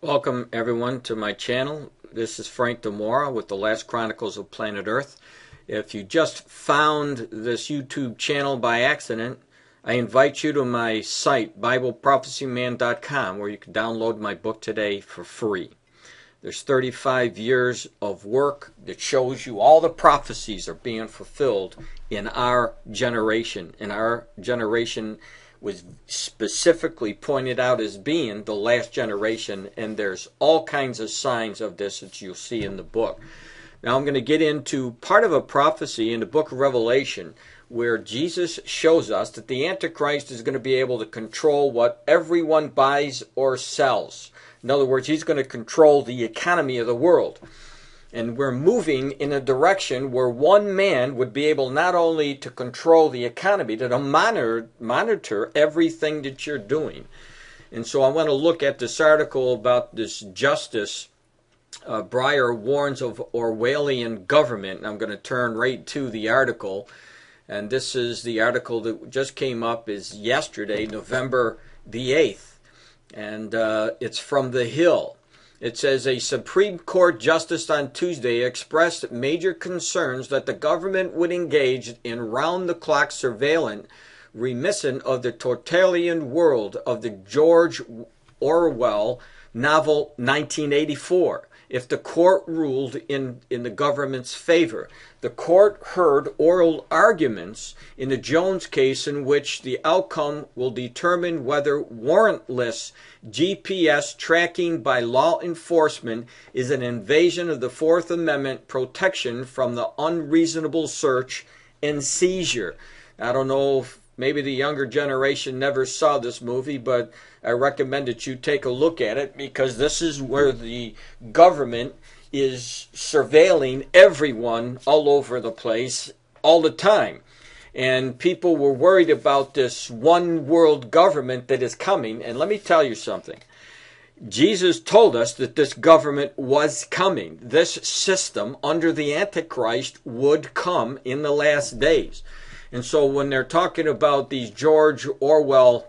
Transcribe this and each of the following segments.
Welcome everyone to my channel. This is Frank Demora with the Last Chronicles of Planet Earth. If you just found this YouTube channel by accident, I invite you to my site, BibleProphecyMan.com, where you can download my book today for free. There's 35 years of work that shows you all the prophecies are being fulfilled in our generation. In our generation was specifically pointed out as being the last generation, and there's all kinds of signs of this that you'll see in the book. Now I'm going to get into part of a prophecy in the book of Revelation where Jesus shows us that the Antichrist is going to be able to control what everyone buys or sells. In other words, he's going to control the economy of the world. And we're moving in a direction where one man would be able not only to control the economy, but to monitor everything that you're doing. And so I want to look at this article about this Justice Breyer warns of Orwellian government. And I'm going to turn right to the article. And this is the article that just came up is yesterday, November the 8th. And it's from The Hill. It says, a Supreme Court justice on Tuesday expressed major concerns that the government would engage in round-the-clock surveillance reminiscent of the totalitarian world of the George Orwell novel 1984, if the court ruled in the government's favor. The court heard oral arguments in the Jones case in which the outcome will determine whether warrantless GPS tracking by law enforcement is an invasion of the Fourth Amendment protection from the unreasonable search and seizure. I don't know if maybe the younger generation never saw this movie, but I recommend that you take a look at it because this is where the government is surveilling everyone all over the place all the time. And people were worried about this one world government that is coming. And let me tell you something. Jesus told us that this government was coming. This system under the Antichrist would come in the last days. And so when they're talking about these George Orwell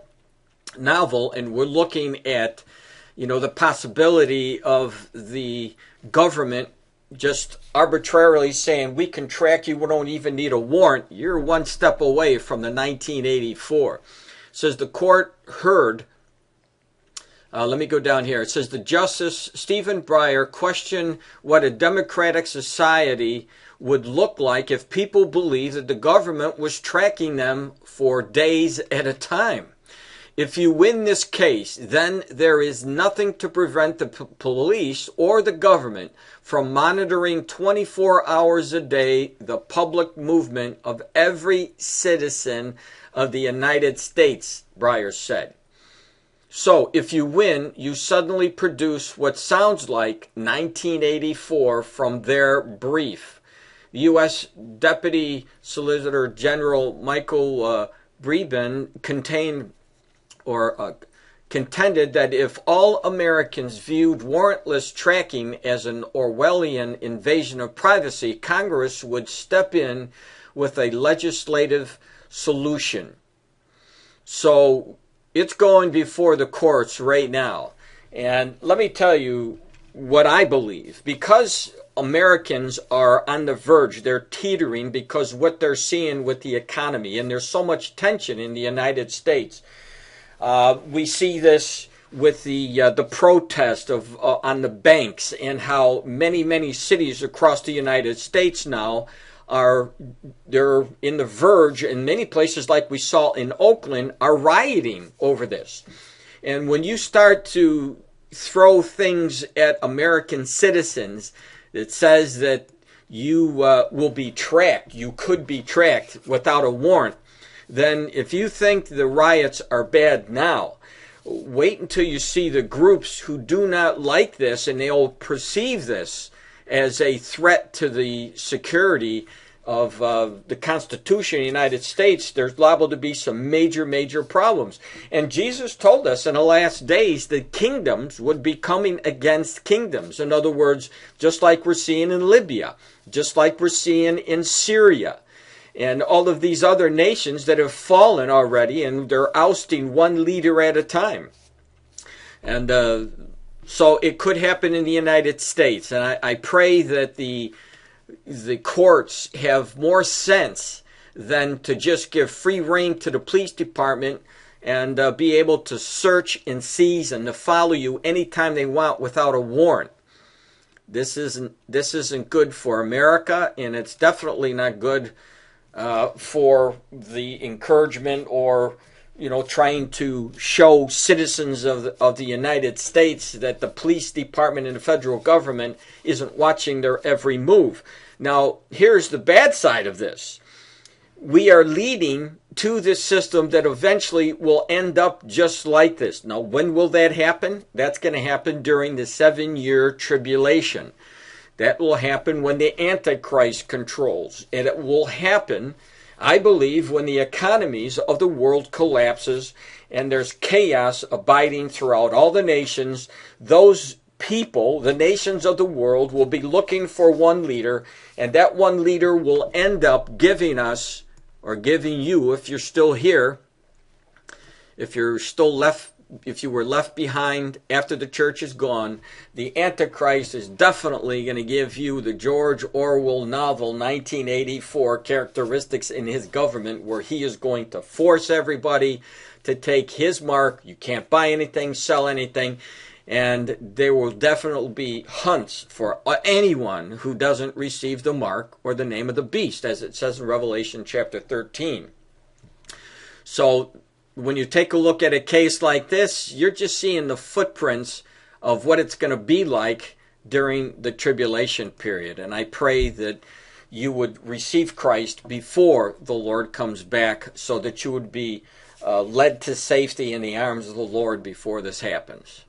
novel, and we're looking at, the possibility of the government just arbitrarily saying, we can track you, we don't even need a warrant, you're one step away from the 1984. It says the court heard, let me go down here. It says the Justice Stephen Breyer questioned what a democratic society would look like if people believed that the government was tracking them for days at a time. If you win this case, then there is nothing to prevent the police or the government from monitoring 24 hours a day the public movement of every citizen of the United States, Breyer said. So, if you win, you suddenly produce what sounds like 1984 from their brief. The U.S. Deputy Solicitor General Michael Breben contended that if all Americans viewed warrantless tracking as an Orwellian invasion of privacy, Congress would step in with a legislative solution. So it's going before the courts right now. And let me tell you what I believe. Because Americans are on the verge, they're teetering because what they're seeing with the economy, and there's so much tension in the United States. We see this with the protest on the banks, and how many cities across the United States now they're in the verge, and many places like we saw in Oakland are rioting over this. And when you start to throw things at American citizens that says that you will be tracked, you could be tracked without a warrant, then if you think the riots are bad now, wait until you see the groups who do not like this, and they'll perceive this as a threat to the security of the Constitution of the United States. There's liable to be some major problems. And Jesus told us in the last days that kingdoms would be coming against kingdoms. In other words, just like we're seeing in Libya, just like we're seeing in Syria, and all of these other nations that have fallen already, and they're ousting one leader at a time. And So it could happen in the United States, and I pray that the courts have more sense than to just give free rein to the police department and be able to search and seize and to follow you anytime they want without a warrant. This isn't good for America, and it's definitely not good for the encouragement or trying to show citizens of the United States that the police department and the federal government isn't watching their every move. Now, here's the bad side of this. We are leading to this system that eventually will end up just like this. Now, when will that happen? That's going to happen during the 7-year tribulation. That will happen when the Antichrist controls. And it will happen, I believe, when the economies of the world collapses and there's chaos abiding throughout all the nations. Those people, the nations of the world, will be looking for one leader, and that one leader will end up giving us, or giving you, if you're still here, if you were left behind after the church is gone, the Antichrist is definitely going to give you the George Orwell novel 1984 characteristics in his government, where he is going to force everybody to take his mark. You can't buy anything, sell anything, and there will definitely be hunts for anyone who doesn't receive the mark or the name of the beast, as it says in Revelation chapter 13. So when you take a look at a case like this, you're just seeing the footprints of what it's going to be like during the tribulation period. And I pray that you would receive Christ before the Lord comes back, so that you would be led to safety in the arms of the Lord before this happens.